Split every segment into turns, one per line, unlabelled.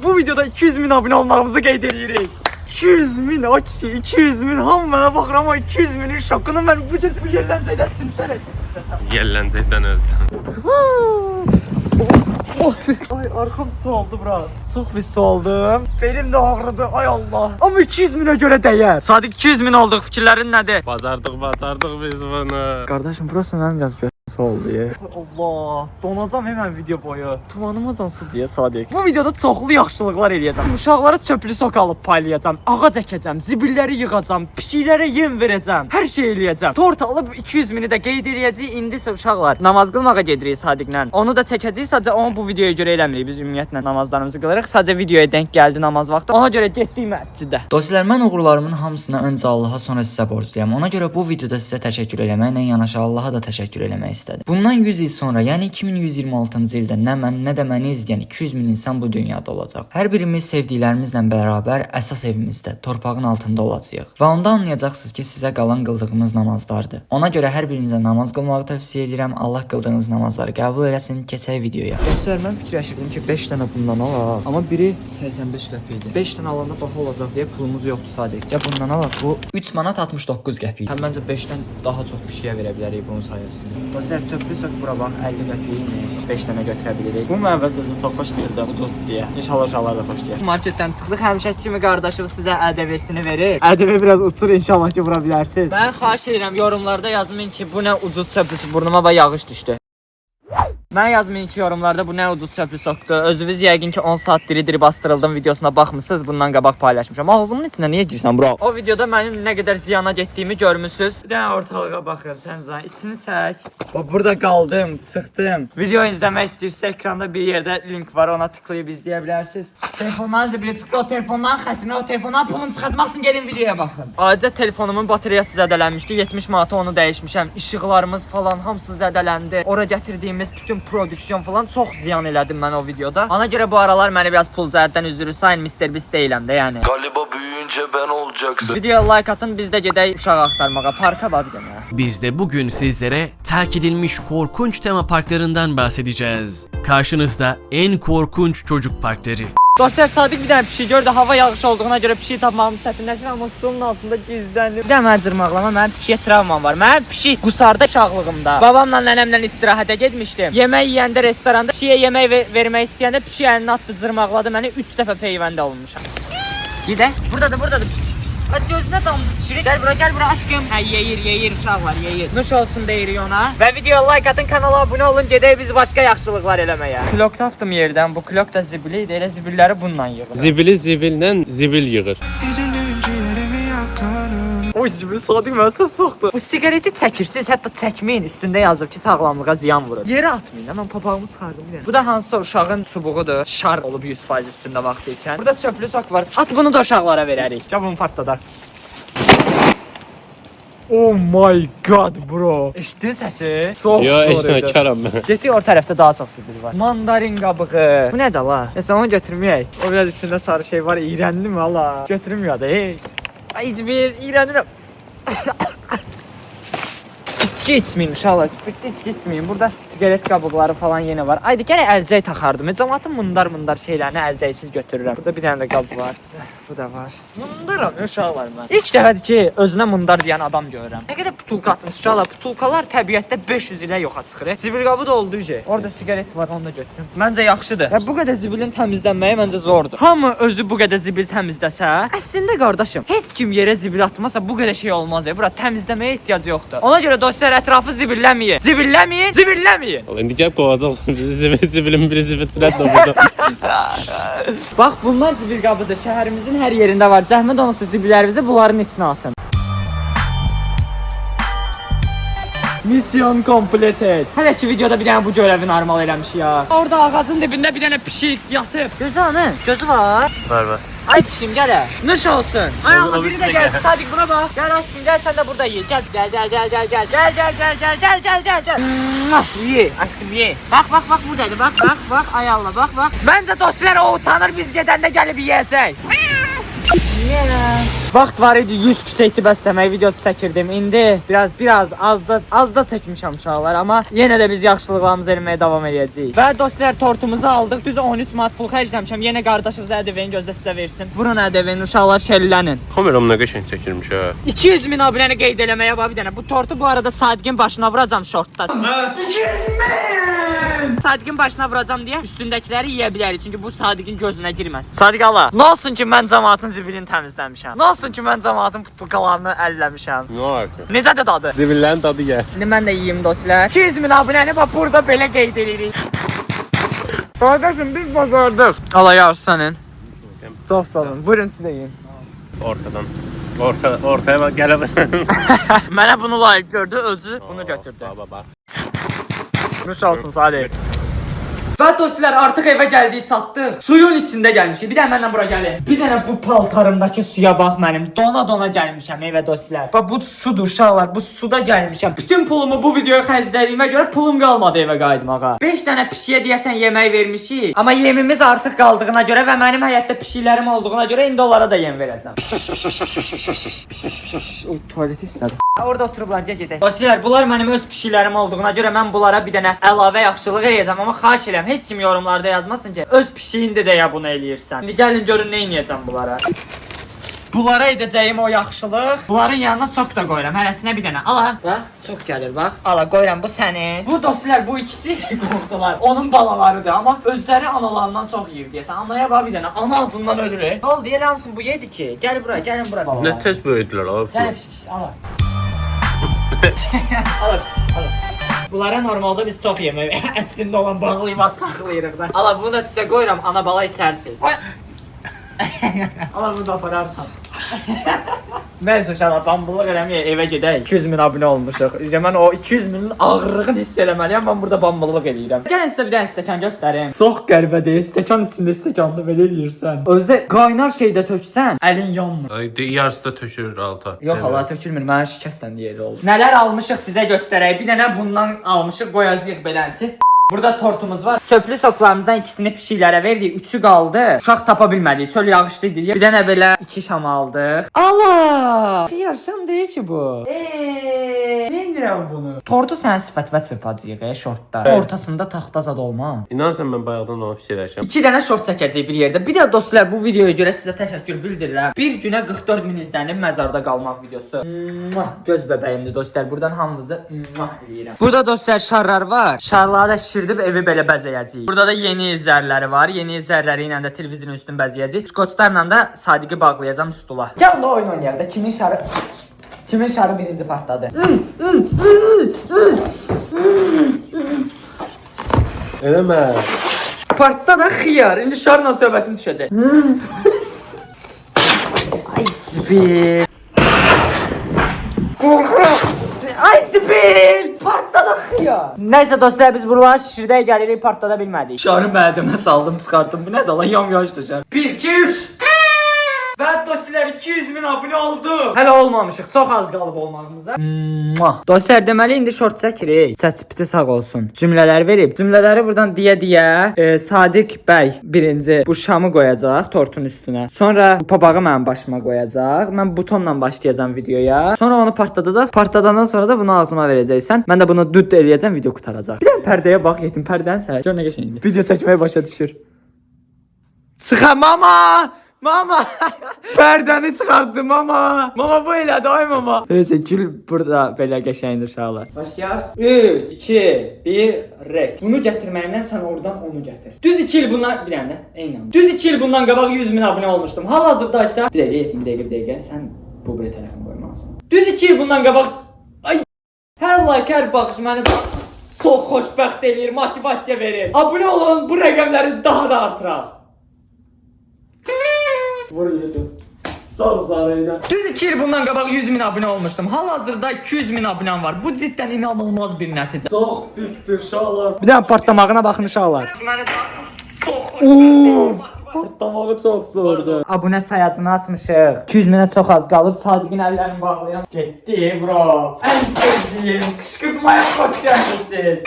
Bu videoda 200 bin abone olmağımızı qeyd edirik. 200 bin açı, 200 bin hamı mənə baxır ama 200 binin şokunu mən bu yerləncədə simsərək.
Yerləncəkdən özləm.
Ay arkam su oldu bura. Çok pis su oldum. Belim de ağrıdı ay Allah. Ama 200 bine göre değer. Sadık 200 bin olduk, fikirlerin nedir?
Bazardıq biz bunu.
Kardeşim burası mənim biraz su oldu ya. Allah, donacam hemen video boyu. Tumanıma cansı diye Sadık. Bu videoda çoxlu yaxşılıqlar eləyəcəm. Uşaqlara çöplü sok alıb paylayacağım. Ağa əkəcəm, zibilləri yığacağım, pişiklərə yem verəcəm. Hər şey eləyəcəm. Tort alıb 200 bini də qeyd eləyəcəyik. İndi isə uşaqlar namaz qılmağa gedirik Sadıqla. Onu da çəkəcəyik. Sadəcə onu bu videoya görə eləmirik. Biz ümumiyyətlə namazlarımızı qılırıq. Sadəcə videoya denk gəldi namaz vaxtı. Ona görə getdik məscidə.
Dostlar, mən uğurlarımın hamısına öncə Allaha, sonra sizə borcluyam. Ona görə bu videoda sizə təşəkkür eləməklə yanaşı Allaha da təşəkkür eləmək istədim. Bundan 100 il sonra, yəni 2126-cı ildə nə mən, nə də məni izləyən 200 min insan bu dünyada olacaq. Hər birimiz sevdiklərimizlə bərabər əsas evimizdə, torpağın altında olacağıq. Və onda anlayacaqsınız ki, sizə qalan qıldığımız namazlardır. Ona görə hər birinizə namaz qılmağı tövsiyə edirəm. Allah qıldığınız namazları qəbul eləsin. Keçək videoya.
Dostlar, mən fikirləşirdim ki 5 dənə bundan alaq. Amma biri 85 qəpik idi. 5 dənə alanda daha olacaq deyə pulumuz yoxdur Sadık. Ya bundan alaq. Bu
3 manat 69 qəpik.
həm məncə 5-dən daha çox bir şeyə verə bilərik bunun sayəsində. Dostlar, çöplü sök bura bax 50 qəpikmiş. 5 dənə götürə bilirik. Bu məvvəldə çox xoş deyildi, ucuz deyə. İnşallah uşaqlar da xoş deyər. Marketdən çıxdıq. Həmişəki kimi qardaşım sizə ƏDV-sini verir. ƏDV biraz uçur, inşallah ki vura bilərsiniz. Mən xahiş edirəm yorumlarda yazmayın ki bu nə ucuz çöplüsü, burnuma bax yağış düşdü. Mən yazmayın ki yorumlarda bu nə ucuz çöplü sokdu. Özünüz yəqin ki 10 saat diri bastırıldım videosuna baxmısınız. Bundan qabaq paylaşmışam. Ağzımın içində niyə girsən bro? O videoda mənim nə qədər ziyana getdiyimi görmüsüz. Bir dənə ortalığa baxın sən can. İçini çək. Bax burada qaldım, çıxdım. Video izləmək istəyirsə ekranda bir yerdə link var. Ona tıklayıb izləyə bilərsiniz. Telefondan zibili çıxdı. O telefondan xətrinə, o telefondan pulunu çıxartmaq üçün gedin videoya baxın. Ayrıca telefonumun bateriyası zədələnmişdi. 70 manata onu dəyişmişəm. İşıqlarımız falan hamısı zədələndi. Ora gətirdiyimiz bütün prodüksiyon falan çox ziyan elədim mən o videoda. Ona görə bu aralar məni biraz pul cəhətdən üzürü sayın, Mr. Beast deyiləm də yəni.
Galiba büyüyünce ben olacaksın.
Videoya like atın, biz də gedək uşaq axtarmağa, parka bax demə.
Biz de bugün sizlere terk edilmiş korkunç tema parklarından bahsedeceğiz. Karşınızda en korkunç çocuk parkları.
Dostlar, Sadık bir dənə pişik gördü, hava yağış olduğuna görə pişik tapmağımız çətinləşir, amma stolun altında gizlənir. Bir dənə mən cırmaqlama, mənim pişiyə travmam var. Mənim pişik qusarda uşaqlığımda. Babamla nənəmlə istirahətə getmişdim. Yemək yeyəndə restoranda pişiyə yemək vermək istəyəndə pişik əlini atdı, cırmaqladı məni, 3 dəfə peyvəndə olmuşam. Gidə. Buradadır. Hadi gözünə damla düşürük. Gel bura aşkım. Hə, yeyir uşaqlar, yeyir. Nuş olsun deyirik ona. Və videoya like atın, kanala abunə olun, gedək biz başqa yaxşılıqlar eləməyə. Klok tapdım yerdən. Bu klok da zibili idi. Elə zibilləri bununla yığır.
Zibili zibillə zibil yığır.
O zibil Sadık mənə soxdu. Bu siqareti çəkirsiniz, hətta çəkməyin. Üstündə yazıb ki, sağlamlığa ziyan vurur. Yerə atmayın. Mən papağımı çıxardım bir. Bu da hansısa uşağın çubuğudur. Şar olub 100% üstündə vaxtı ikən. Burada çöplü sok var. At bunu da uşaqlara verərik. Gəl bunu partladaq. Oh my god bro. Eşitdin səsi? Çox
Yo,
zor idi.
eşnakaram mən.
Getdik o tərəfdə daha çox zibil var. Mandarin qabığı. Bu nədir la? Nəsə onu götürməyək. O biraz içində sarı şey var. İğrənli mi ala? Götürmüyor da. Ay biz iğrənirəm. İçki içməyin uşaqlar. Spirtli içki içməyin. Burada sigaret qabıqları falan yenə var. Aydı gərək əlcək taxardım. Cəmaatın mundar şeylərini əlcəksiz götürürəm. Burada bir dənə də qabı var. Bu da var. Mundaram uşaqlar mən. İlk dəfədir ki, özünə mundar deyən adam görürəm. Nə qədər putulka atmış uşaqlar. Putulkalar təbiətdə 500 ilə yoxa çıxır. Zibil qabı da oldu ki. Orada sigaret var, onu da götürüm. Məncə yaxşıdır. Ya bu qədər zibilin təmizlənməyi məncə zordur. Hamı özü bu qədər zibil təmizləsə, əslində qardaşım, heç kim yerə zibil atmasa bu qədər şey olmaz. Bura təmizləməyə ehtiyac yoxdur. Ona görə dostlar ətrafı zibilləməyin. Zibilləməyin.
İndi gəl qovacaq bizi zibilin biri zibildirət də burada.
Bax bunlar zibil qabıdır. Şəhərimizin hər yerində var. Zəhmət olmasa zibillərinizi bunların içinə atın. Mission completed. Hələ ki videoda bir dənə bu görəvi normal eləmiş ya. Orada ağacın dibində bir dənə pişik yatıb. Gözü hanı? Gözü var.
Var.
Ay pişim gəl. Nuş olsun. Ay Allah biri də gəldi. Sadık buna bax. Gəl aşkım gəl sən də burada ye. Gəl. Ye aşkım ye. Bax buradadır. Bax ay Allah bax. Məncə dostlar o utanır biz gedəndə gəlib yeyəcək. Vaxt var idi 100 küçə etib bəsləmək videosu çəkirdim. İndi biraz az da çəkmişəm uşaqlar, amma yenə də biz yaxşılıqlarımızı eləməyə davam edəcəyik. Və dostlar, tortumuzu aldıq. Düz 13 manat pul xərcləmişəm. Yenə qardaşınız ƏDV-ni gözlə sizə versin. Vurun ƏDV-ni uşaqlar, şəlllənin.
Kameram nə qəşəng çəkilmiş ha.
200 min abunəni qeyd eləməyə var bir dənə. Bu tortu bu arada Sadiqin başına vuracam şortda. 200 min! Sadiqin başına vuracam deyə üstündəkiləri yeyə bilərik. Çünki bu Sadiqin gözünə girməz. Sadiq Allah, nə olsun ki mən cəmaatın zibilini təmizləmişəm. Nə olsun ki mən cəmaatın putluqalarını əlləmişəm.
Nə var ki?
Necədir dadı?
Zibillərin dadı gəl.
İndi mən də yeyim dostlar. 200 min abunəni bax burada belə qeyd edirik. Qardaşım biz bazardıq. Allah yarısı sənin. Çox sağ olun. Buyurun siz də yiyin.
Ortadan. Ortaya bak gələ bəsən.
Mənə bunu layiq gördü, özü bunu götürdü.
Baba.
Nuş olsun Salih. Və dostlar, artıq evə gəldik, çatdıq. Suyun içində gəlmişik. Bir dənə mənlə bura gəlin. Bir dənə bu paltarımdakı suya bax mənim. Dona gəlmişəm evə dostlar. Bax bu sudur uşaqlar. Bu suda gəlmişəm. Bütün pulumu bu videoya xərclədiyimə görə pulum qalmadı evə qayıtmağa. 5 dənə pişiyə deyəsən yemək vermişik. Amma yemimiz artıq qaldığına görə və mənim həyətdə pişiklərim olduğuna görə indi onlara da yem verəcəm. O tualeti istədim. Orada oturublar, gedək. Dostlar, bunlar mənim öz pişiklərim olduğuna görə mən bunlara bir dənə əlavə yaxşılıq eləyəcəm, amma xahiş edirəm heç kim yorumlarda yazmasın ki, öz pişiyində də ya bunu eləyirsən. İndi gəlin görün nə edəcəm bunlara. Bunlara edəcəyim o yaxşılıq. Bunların yanına sok da qoyuram. Hərəsinə bir dənə. Ala. Bax, sok gəlir bax. Ala qoyuram bu sənin. Bu dostlar, bu ikisi qorxdular. Onun balalarıdır, amma özləri analarından çox yeyir deyəsən. Anaya bax bir dənə. Ana acından ölür. Nə oldu? Elə hamısını bu yedi ki. Gəl bura, gəlin bura.
Nə tez böyüdülər abi.
Gəl pis, ala. Ala pis, ala. Bunlara normalda biz çox yemək əslində olan bağlayıb saxlayırıq da. Ala bunu da sizə qoyuram, ana bala içərsiniz. Ala bunu da apararsan. Nəysə uşaqlar, bambulluq eləməyə evə gedək. 200 min abunə olmuşuq. Mən o 200 minin ağırlığını hiss eləməliyəm. Mən burada bambulluq eləyirəm. Gəlin sizə bir dənə stəkan göstərim. Çox qəribədir. Stəkan içində stəkanlı belə eləyirsən. Özdə qaynar şeydə töksən, əlin yanmır.
Ay, yarısı da tökür alta.
Yox, hala tökülmür. Mənə şikəstən deyəli oldu. Nələr almışıq sizə göstərək. Bir dənə bundan almışıq, qoyacağıq belənsi. Burada tortumuz var. Çöplü soklarımızdan ikisini pişiklərə verdik. 3'ü qaldı. Uşaq tapa bilmədik. Çöl yağışlı idi. Bir dənə belə 2 şam aldıq. Allah! Xiyar şam deyil ki bu. Neynirəm bunu? Tortu sənin sifətvə çırpacağıq şortda. Ortasında taxta zad olmaz.
İnanırsan mən bayaqdan onu fikirləşəm.
2 dənə şort çəkəcəyik bir yerdə. Bir də dostlar, bu videoya görə sizə təşəkkür bildirirəm. Bir günə 44 min izlənib məzarda qalmaq videosu. Göz bəbəyimdir dostlar. Buradan hamınızı eləyirəm. Burada dostlar şarlar var. Şarları da şirdib evi belə bəzəyəcəyik. Burada da yeni izlərləri var. Yeni izlərləri ilə də televizorun üstünü bəzəyəcəyik. Skotçlarla da Sadiqi bağlayacağam stula. Gəl də oyun oynayaq da. Kimin şarı birinci partladı?
Eləmə.
Partda da xiyar. İndi şarla söhbətin düşəcək. Ay zibil. Ay zibil. Partda da xiyar. Nəysə dostlar, biz buralara şişirdə gəlirik, partda bilmədik. Şarı mədəmə saldım, çıxartdım. Bu nədir lan? Yam-yaşdır şar. 1, 2, 3. Və dostlar 200 min abunə oldu. Hələ olmamışıq. Çox az qalıb olmağımıza. Dostlar, deməli indi şort çəkirik. Çəçipiti sağ olsun. Cümlələri verib. Cümlələri buradan deyə Sadiq bəy birinci bu şamı qoyacaq tortun üstünə. Sonra bu papağı mənim başıma qoyacaq. Mən butonla başlayacağam videoya. Sonra onu partladacaq. Partladandan sonra da bunu ağzıma verəcəksən. Mən də bunu düt eləyəcəm, video qutaracaq. Bir də pərdəyə bax, yetim pərdəni çək. Gör nə qəşəngdir. Video çəkməyə başa düşür. Çıxam mama! Mama! Pərdəni çıxartdım mama! Mama bu elədi, ay mama! Neyse, gül burada belə qəşəngdir uşaqlar. Başlayaq. 3, 2, 1, rek. Bunu gətirməyimdən sən oradan onu gətir. Düz 2 il bundan... Bir dənə, eynən. Düz 2 il bundan qabaq 100 min abunə olmuşdum. Hal-hazırda isə... Bir dəqiqə yetim, bir dəqiqə. Sən bu bir tərəfini qoymalısın. Düz 2 il bundan qabaq... Ay! Hər like, hər baxış məni çox xoşbəxt eləyir, motivasiya verir. Abunə olun, bu rəqəmləri daha da artıraq. Vur yedim. Sarı. Düz 2 il bundan qabaq 100 min abunə olmuşdum. Hal-hazırda 200 min abunəm var. Bu cidden inanılmaz bir nəticə. Çox fikdir uşaqlar. Bir dənə partlamağına baxın uşaqlar. Partlamağı çox zordur. Abunə sayacını açmışıq. 200 minə çox az qalıb. Sadiqin əllərini bağlayıram. Getdi bro. Ən sevdiyim qışqırtmaya xoş gəlmisiniz.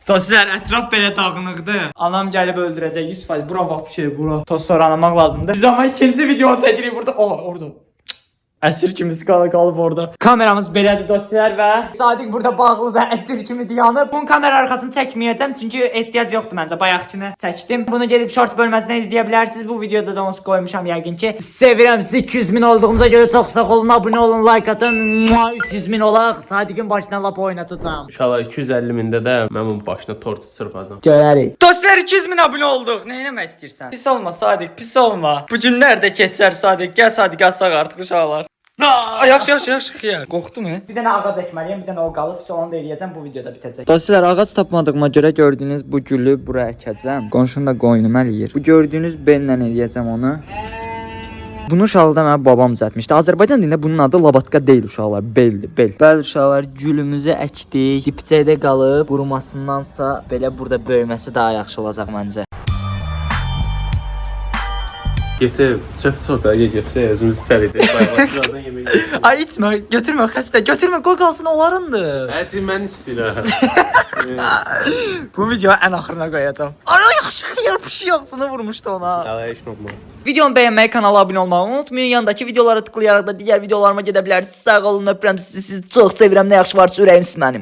Dostlar, ətraf belə dağınıqdır. Anam gəlib öldürəcək 100%. Bura bax bir şey, bura. Toz anlamaq lazımdır. Biz amma ikinci video çəkirik burada. Orada. Əsir kimi qalıb orada. Kameramız belədir dostlar və Sadiq burada bağlıdır, əsir kimi dayanıb. Bunun kamera arxasını çəkməyəcəm çünki ehtiyac yoxdur məncə. Bayaqçını çəkdim. Bunu gedib short bölməsindən izləyə bilərsiniz. Bu videoda da onu qoymuşam yəqin ki. Sevirəm. 800.000 olduğumuza görə çox sağ olun, abunə olun, like atın. 300.000 olaq. Sadiqin başına lap oynatacağam.
İnşallah 250.000-də də mən onun başına tort çırpacağam.
Görərik. Dostlar 200.000 abunə olduq. Nə etmək istəyirsən? Pis olma Sadiq, pis olma. Bu günlər də keçər Sadiq. Gəl Sadiq açsaq artıq uşaqlar. Yaxşı xeyr. Qorxdu mu? Bir dənə ağac əkməliyəm, bir dənə o qalıb, sonra da eləyəcəm, bu videoda bitəcək. Dostlar, ağac tapmadığıma görə gördüyünüz bu gülü bura əkəcəm. Qonşum da qoynum ələyir. Bu gördüyünüz bellə eləyəcəm onu. Bunu uşaqda mənə babam düzəltmişdi. Azərbaycan dilində bunun adı labatka deyil uşaqlar, beldir, bel. Bəli uşaqlar, gülümüzü əkdik. Dipçəkdə qalıb, qurumasındansa belə burada böyüməsi daha yaxşı olacaq məncə.
Getir, çöp sokağa götür, özümüzü səlidir. Bayaq birazdan yemək yiyəcəm.
Ay içmə, götürmə xəstə, götürmə, qoy qalsın onlarındır.
Əti mən istəyirəm.
Bu video ən axırına qoyacağam. Ay yaxşı xiyar pişik yaxşını vurmuşdu ona.
Hələ heç normal.
Videonu bəyənməyi, kanala abunə olmağı unutmayın. Yandakı videolara tıklayaraq da digər videolarıma gedə bilərsiniz. Sağ olun, öpürəm sizi. Sizi çox sevirəm. Nə yaxşı varsa ürəyim mənim.